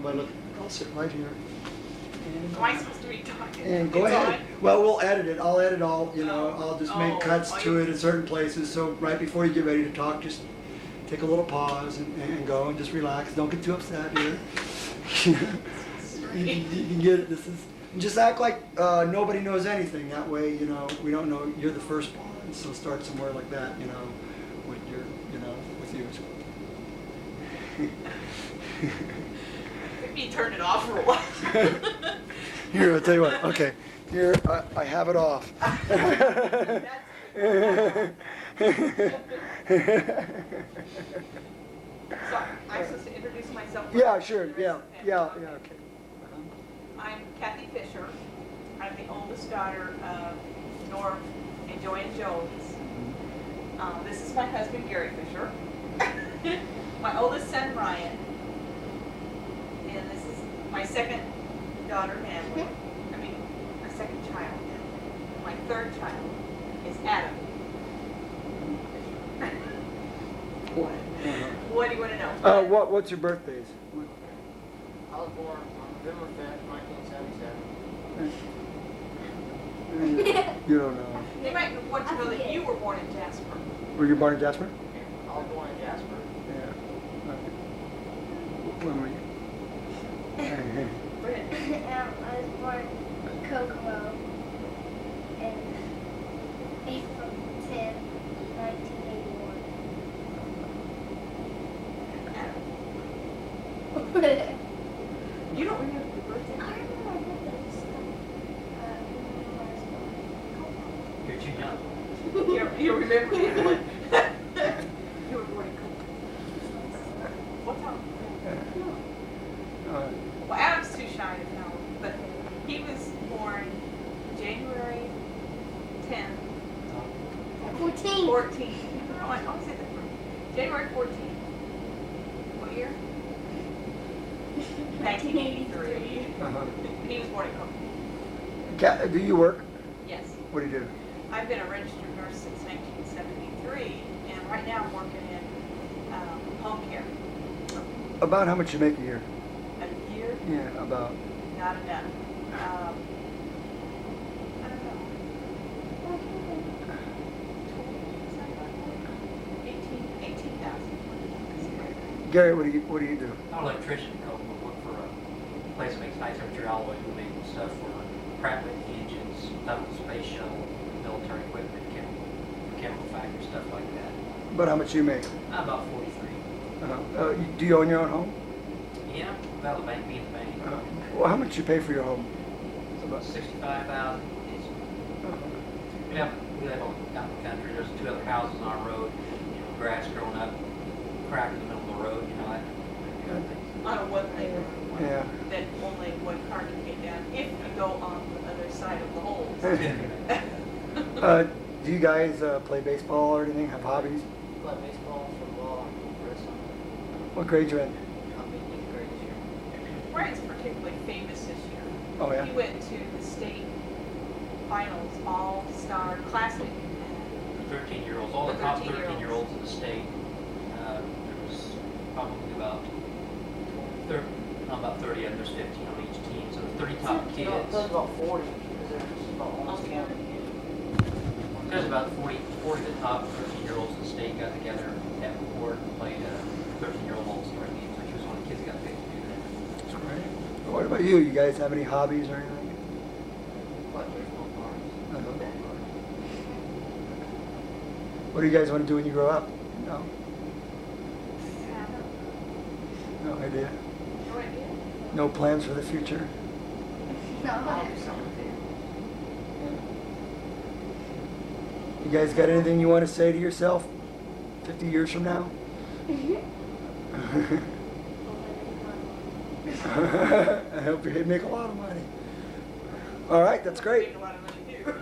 But look, I'll sit right here. Am I supposed to be talking? And go It's ahead. on? Well, we'll edit it. I'll edit all, I'll just make Oh, cuts oh, to you- it in certain places. So right before you get ready to talk, just take a little pause and go and just relax. Don't get too upset here. you can get it. This is, just act like nobody knows anything. That way, we don't know you're the firstborn. So start somewhere like that, with your, with you. Maybe you turned it off for a while. Here, I'll tell you what. Okay, here I have it off. So, I'm supposed to introduce myself? Yeah, sure. Yeah, okay. I'm Kathy Fisher. I'm the oldest daughter of Norm and Joanne Jones. This is my husband, Gary Fisher. My oldest son, Ryan. And this is my second daughter, Natalie. My second child, Natalie. My third child is Adam. What do you want to know? What's your birthdays? I was born on November 5th, 1977. You don't know. They might want to know that you were born in Jasper. Were you born in Jasper? I was born in Jasper. Yeah. When were you? Go ahead. I was born in Kokomo in April 10, 1981. You don't remember your birthday? I remember my birthday was You're too young. You remember it? You were born in Copenhagen. What time? Well, Adam's too shy to know, but he was born January 10th, 14. 14. Oh, I always say that first. January 14th. What year? 1983. Uh-huh. He was born in Copenhagen. Do you work? Yes. What do you do? I've been a registered nurse since 1973, and right now I'm working in home care. About how much you make a year? A year, Yeah, about. not enough. I don't know. 18,000. Gary, what do you do? I'm an electrician in Kokomo. Work for a place that makes high temperature alloy moving stuff for Pratt Whitney engines, Hubble space shuttle, military equipment, chemical factory, stuff like that. About how much you make? I'm about 43. Do you own your own home? Yeah, well, the bank being the bank. Well, how much you pay for your home? It's about 65,000. We live out in the country. There's 2 other houses on our road. Grass growing up, crack in the middle of the road. That kind of thing. On a one lane road. Yeah. That only one car can get down if you go on the other side of the holes. Do you guys play baseball or anything? Have hobbies? Play baseball, football, wrestling. What grade you in? I'll be in 8th grade this year. Brian's particularly famous this year. Oh, yeah? He went to the state finals, all-star classic. The 13-year-olds, all the The top 13-year-olds. 13-year-olds in the state. There was probably about 30 of them. There's 15 on each team, so the 30 top No, kids. there's about 40, because there's about almost Okay. 40 kids. There's about 40 of the top 13-year-olds in the state got together at Ward and played a 13-year-old all-star game, which was one of the kids that got picked to do that. That's great. What about you? You guys have any hobbies or anything? Play baseball cards. Uh-huh. What do you guys want to do when you grow up? No? No idea? No idea. No plans for the future? I'll do something. You guys got anything you want to say to yourself 50 years from now? I hope you make a lot of money. All right, that's great. Make a lot of money too.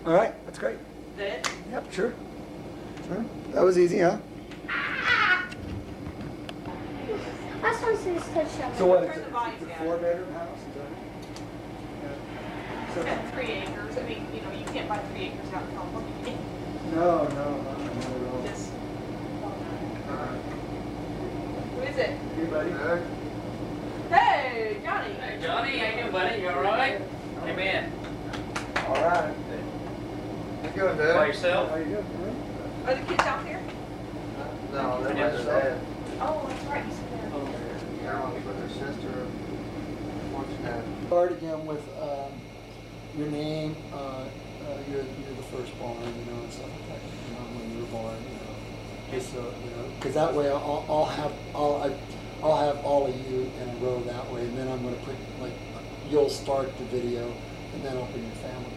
All right, that's great. That Yep, sure. Sure. That was easy, huh? I just want to see this touchdown. So what? Turn the volume It's a down. 4-bedroom house? Is that? It's got 3 acres. I mean, you can't buy 3 acres out in California. No, not at all. Just, who is it? Hey, buddy. Hey! buddy? You all right? Amen. All right. You good, By Dad? yourself? How you doing? Are the kids out there? No, they went to Dad. Oh, that's right, you said that. Carolyn's with her sister. What's that? Start again with your name. You're the firstborn, you know, and stuff like that. You know, when you were born, you know, just so you know, because that way I'll have all of you in a row that way, and then I'm going to put like you'll start the video, and then open your family.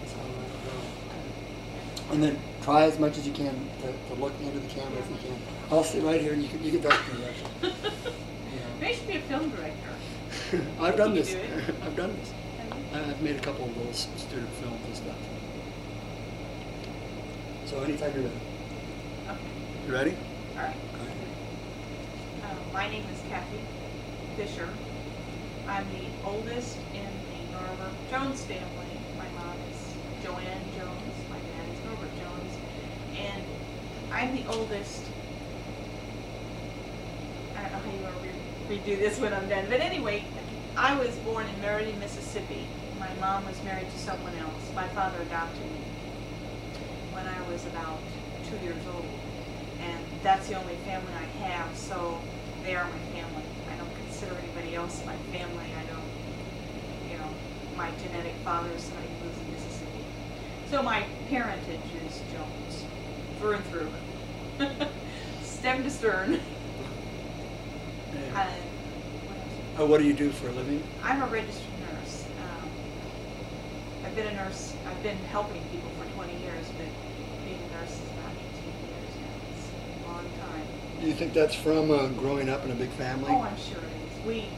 That's how that'll go. Okay. And then try as much as you can to look into the camera if you can. I'll sit right here, and you can talk to me. Actually. Maybe you should be a film director. I've done Can you this. do it? I've done this. I've made a couple of little student films and stuff. So anytime you're ready. Okay, You ready? all right. My name is Kathy Fisher. I'm the oldest in the Norbert Jones family. My mom is Joanne Jones. My dad is Norbert Jones. And I'm the oldest. I don't know how you want to redo this when I'm done. But anyway, I was born in Meriden, Mississippi. My mom was married to someone else. My father adopted me when I was about 2 years old. And that's the only family I have, so they are my family. I don't consider anybody else my family. I don't, you know, my genetic father is somebody who lives in Mississippi. So my parentage is Jones, through and through. Stem to stern. What else? What do you do for a living? I'm a registered nurse. I've been a nurse, I've been helping people for 20 years, but being a nurse is about 18 years now. It's a long time. Do you think that's from growing up in a big family? Oh, I'm sure it is.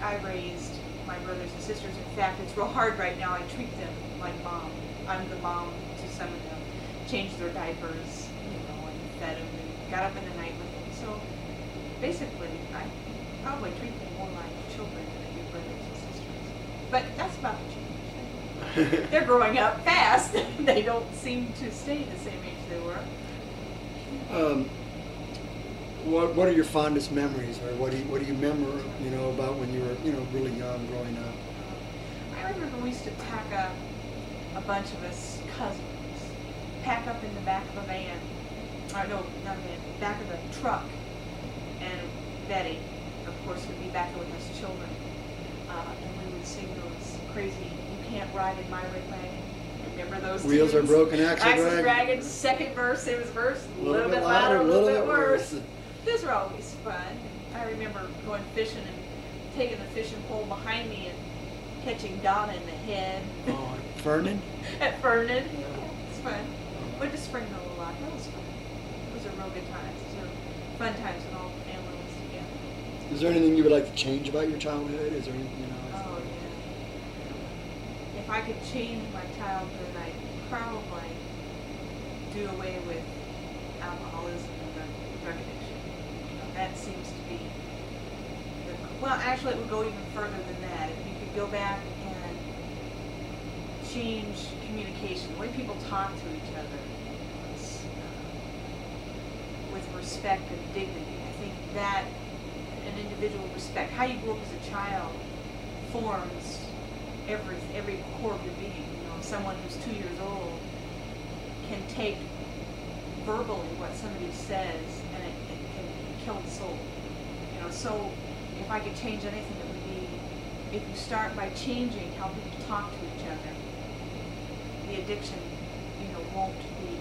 I raised my brothers and sisters. In fact, it's real hard right now. I treat them like mom. I'm the mom to some of them. Changed their diapers, you know, and fed them and got up in the night with them. So basically, I probably treat them more like children than I do brothers and sisters. But that's about to change. They're growing up fast. They don't seem to stay the same age they were. What are your fondest memories, or what do you remember, you know, about when you were, you know, really young, growing up? I remember we used to pack up, a bunch of us cousins, pack up in the back of a van, or no, not a van, back of a truck, and Betty, of course, would be back there with us children, and we would sing those crazy "You Can't Ride in My Red Wagon." Remember those Wheels tunes? are broken, axle Axle's dragging. dragging. Second verse, same as verse, a little bit louder, a little bit worse. Those were always fun. I remember going fishing and taking the fishing pole behind me and catching Donna in the head Oh, Vernon? at Vernon. It's fun. Went to Springville a lot. That was fun. Those are real good times. Those are fun times when all the family was together. Is there anything you would like to change about your childhood? Is there anything, you know? Oh, yeah. If I could change my childhood, I'd probably do away with alcoholism and drug addiction. That seems to be, well, actually, it would go even further than that. If you could go back and change communication, the way people talk to each other with respect and dignity. I think that an individual respect, how you grew up as a child, forms every core of your being. You know, someone who's 2 years old can take verbally what somebody says, and it can kill the soul. You know, so if I could change anything, it would be if you start by changing how people talk to each other, the addiction, you know, won't be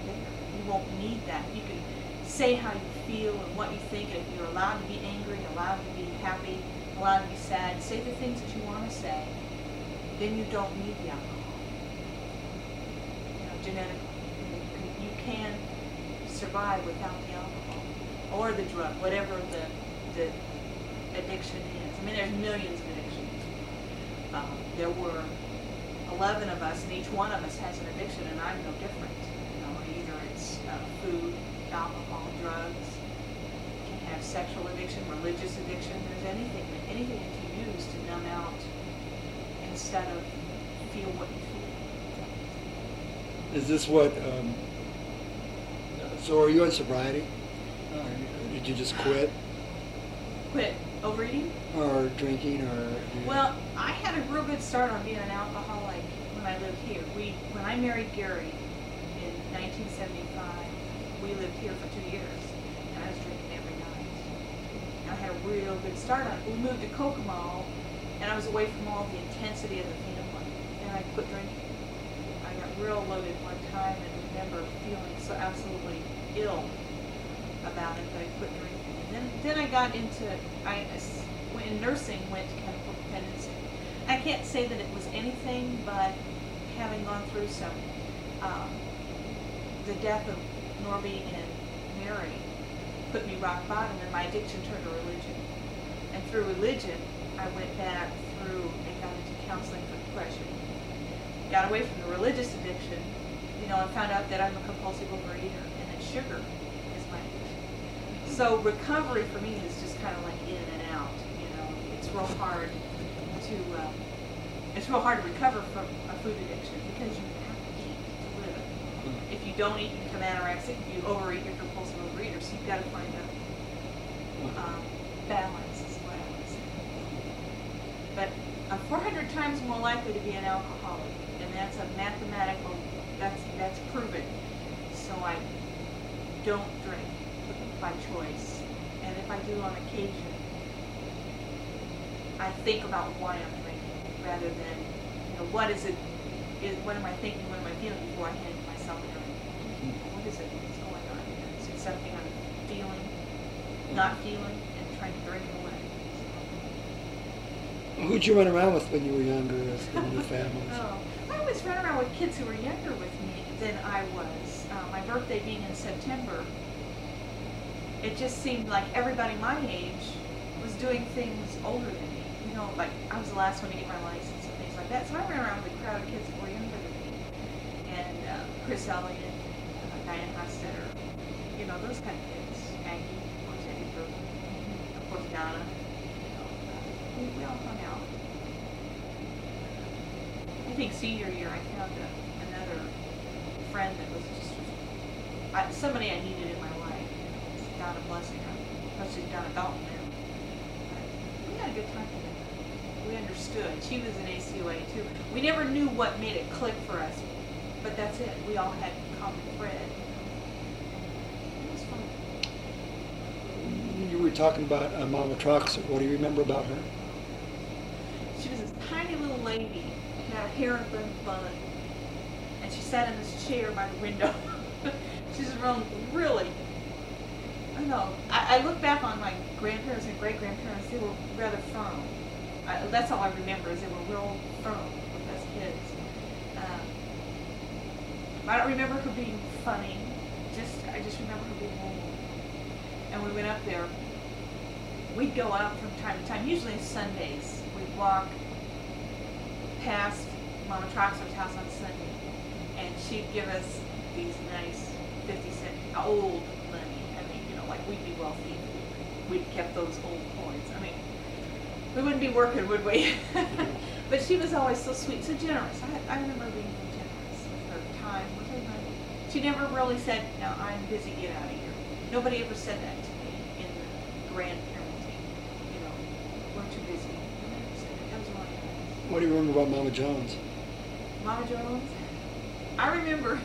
there. You won't need that. You can say how you feel and what you think, and if you're allowed to be angry, allowed to be happy, allowed to be sad, say the things that you want to say, then you don't need the alcohol. You know, genetically. You can survive without the alcohol or the drug, whatever the addiction is. I mean, there's millions of addictions. There were 11 of us, and each one of us has an addiction, and I'm no different. You know, either it's food, alcohol, drugs. You can have sexual addiction, religious addiction. There's anything that you use to numb out instead of feel what you feel. Is this what, so are you in sobriety? Or did you just quit? Quit Overeating? or drinking or? Well, I had a real good start on being an alcoholic when I lived here. When I married Gary in 1975, we lived here for 2 years, and I was drinking every night. And I had a real good start on it. We moved to Kokomo, and I was away from all the intensity of the family, and I quit drinking. I got real loaded one time and remember feeling so absolutely ill about it that I quit drinking. And then I got into, in nursing, went to chemical dependency. I can't say that it was anything, but having gone through some, the death of Norby and Mary put me rock bottom, and my addiction turned to religion. And through religion, I went back through and got into counseling for depression. Got away from the religious addiction, and found out that I'm a compulsive overeater, and that sugar is my addiction. So recovery for me is just kind of like in and out. It's real hard to recover from a food addiction because you have to eat to live. If you don't eat, you become anorexic. If you overeat, you're a compulsive overeater. So you've got to find a balance, is what I would say. But I'm 400 times more likely to be an alcoholic, and that's a mathematical. That's proven. So I don't drink by choice, and if I do on occasion, I think about why I'm drinking rather than, what is it? What am I thinking? What am I feeling before I hand myself a drink? What is it? What's going on here? Is it something I'm feeling, not feeling, and trying to drink it away? Who'd you run around with when you were younger in your family? Oh, I always ran around with kids who were younger with me than I was. My birthday being in September, it just seemed like everybody my age was doing things older than me. Like I was the last one to get my license and things like that. So I ran around with a crowd of kids that were younger than me. And Chris Elliott, Diane Hostetter, those kind of kids. Aggie, of course, Aggie Burton, of course, Donna. We all hung out. I think senior year I found another friend that was just somebody I needed in my life. Donna Blessinger. She's Donna Dalton now. But we had a good time together. We understood. She was an ACOA too. We never knew what made it click for us, but that's it. We all had common thread. It was fun. You were talking about Mama Trox. What do you remember about her? She was this tiny little lady, had her hair in a bun, and she sat in this chair by the window. She's really, I don't know. I look back on my grandparents and great-grandparents, they were rather firm. That's all I remember, is they were real firm with us kids. I don't remember her being funny, I just remember her being old. And we went up there. We'd go up from time to time, usually Sundays. We'd walk past Mama Troxler's house on Sunday, and she'd give us these nice 50-cent old money. Like we'd be wealthy. We'd kept those old coins. We wouldn't be working, would we? But she was always so sweet, so generous. I remember being generous with her time, with her money. She never really said, "No, I'm busy, get out of here." Nobody ever said that to me in the grandparenting. We're too busy. Nobody ever said that. That was really nice. What do you remember about Mama Jones? Mama Jones? I remember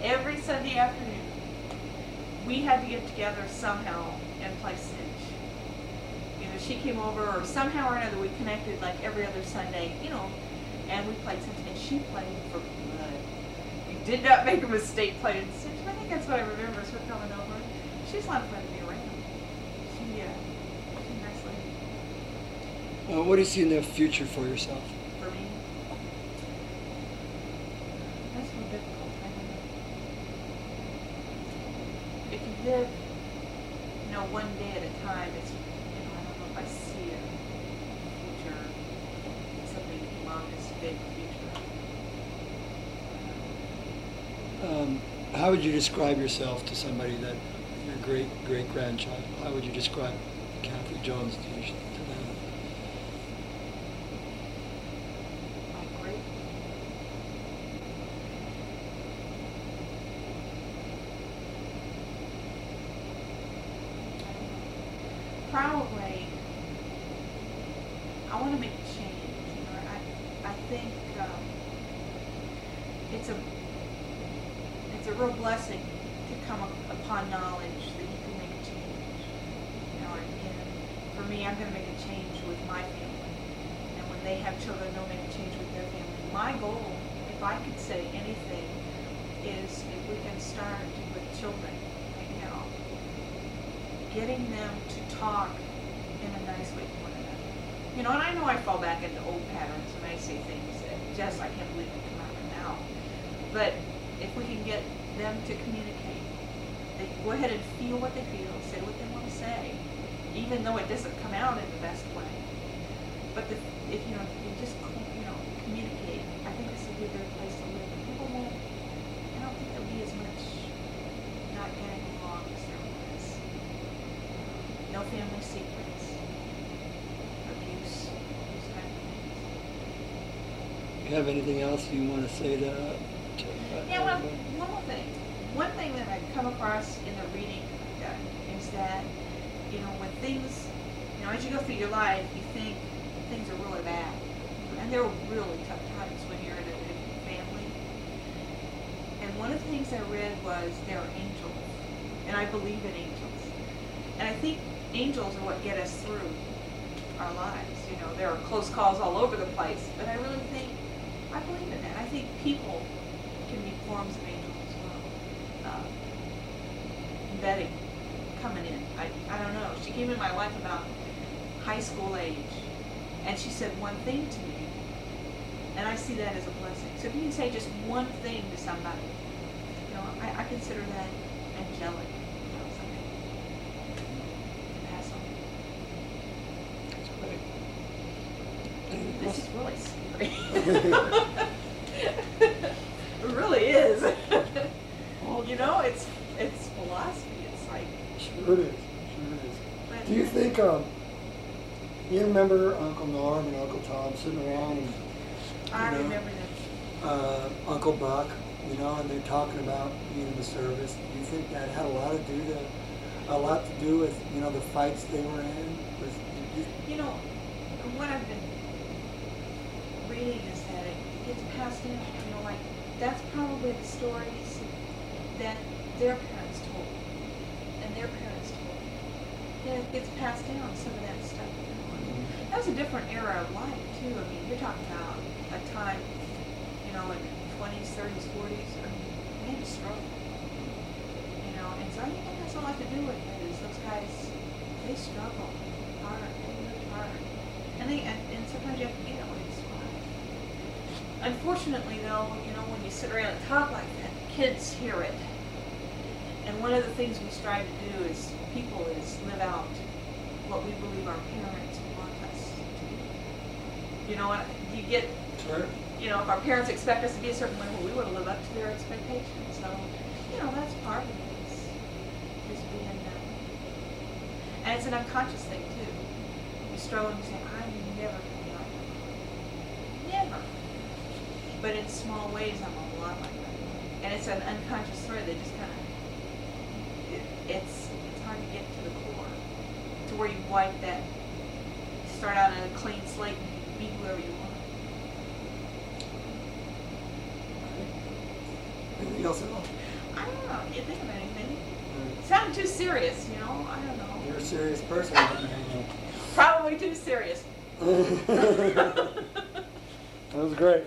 every Sunday afternoon, we had to get together somehow and play cinch. She came over, or somehow or another we connected like every other Sunday, and we played cinch, and she played for blood. We did not make a mistake playing cinch. I think that's what I remember, is her coming over. She's a lot of fun to be around. She's a nice lady. What do you see in the future for yourself? For me, that's real difficult. I don't know. If you live, one day at a time, it's, I don't know if I see a future, something humongous, big future. How would you describe yourself to somebody that your great-grandchild? How would you describe Kathy Jones to them? My great. Probably I want to make a change. You know, I think it's a real blessing to come upon knowledge that you can make a change. You know, and for me, I'm going to make a change with my family. And when they have children, they'll make a change with their family. My goal, if I could say anything, is if we can start with children right now, getting them to talk in a nice way to one another. You know, and I know I fall back into old patterns when I say things that just I can't believe they come out of my mouth. But if we can get them to communicate, they go ahead and feel what they feel, say what they want to say, even though it doesn't come out in the best way. But if you know, if you just communicate, I think this will be a good place to live. People won't. I don't think there'll be as much not getting along as there was. No family secrets, abuse, those kind of things. You have anything else you want to say to Yeah, well, one more thing. One thing that I've come across in the reading I've done is that, you know, when things, you know, as you go through your life, you think things are really bad. And there are really tough times when you're in a family. And one of the things I read was there are angels. And I believe in angels. And I think angels are what get us through our lives. You know, there are close calls all over the place. But I really think, I believe in that. I think people can be forms of angels as well. Betty coming in, I don't know. She came in my life about high school age, and she said one thing to me, and I see that as a blessing. So if you can say just one thing to somebody, you know, I consider that angelic. You know, something to pass on. This is really scary. It really is. You know, it's philosophy. It's like. Sure it is. Sure it is. But Do you think, you remember Uncle Norm and Uncle Tom sitting around and, I you know, remember that. Uncle Buck, you know, and they're talking about being in the service. Do you think that had a lot to do with, you know, the fights they were in? You know, what I've been reading is that it gets passed down. You know, like that's probably the stories that their parents told, and their parents told. And it gets passed down, some of that stuff. You know. That was a different era of life too. I mean, you're talking about a time, you know, in the 20s, 30s, 40s. I mean, they had to struggle. You know, and so I think that has a lot to do with it. Is those guys, they struggle hard, they work hard, and sometimes you have to get it when it's hard. Unfortunately, though, you know, when you sit around and talk like that, kids hear it. And one of the things we strive to do as people is live out what we believe our parents want us to be. You know what? You get, Sure. you know, if our parents expect us to be a certain way, well, we want to live up to their expectations. So, you know, that's part of it is being and it's an unconscious thing too. You struggle and you say, I'm never going to be like that. Never. But in small ways, I'm a lot like that. And it's an unconscious thread that just kind of, it's hard to get to the core, to where you wipe that, start out on a clean slate and you be whoever you want. Anything else at all? I don't know. Can't think of anything. It sounded too serious, you know. I don't know. You're a serious person. Probably too serious. That was great.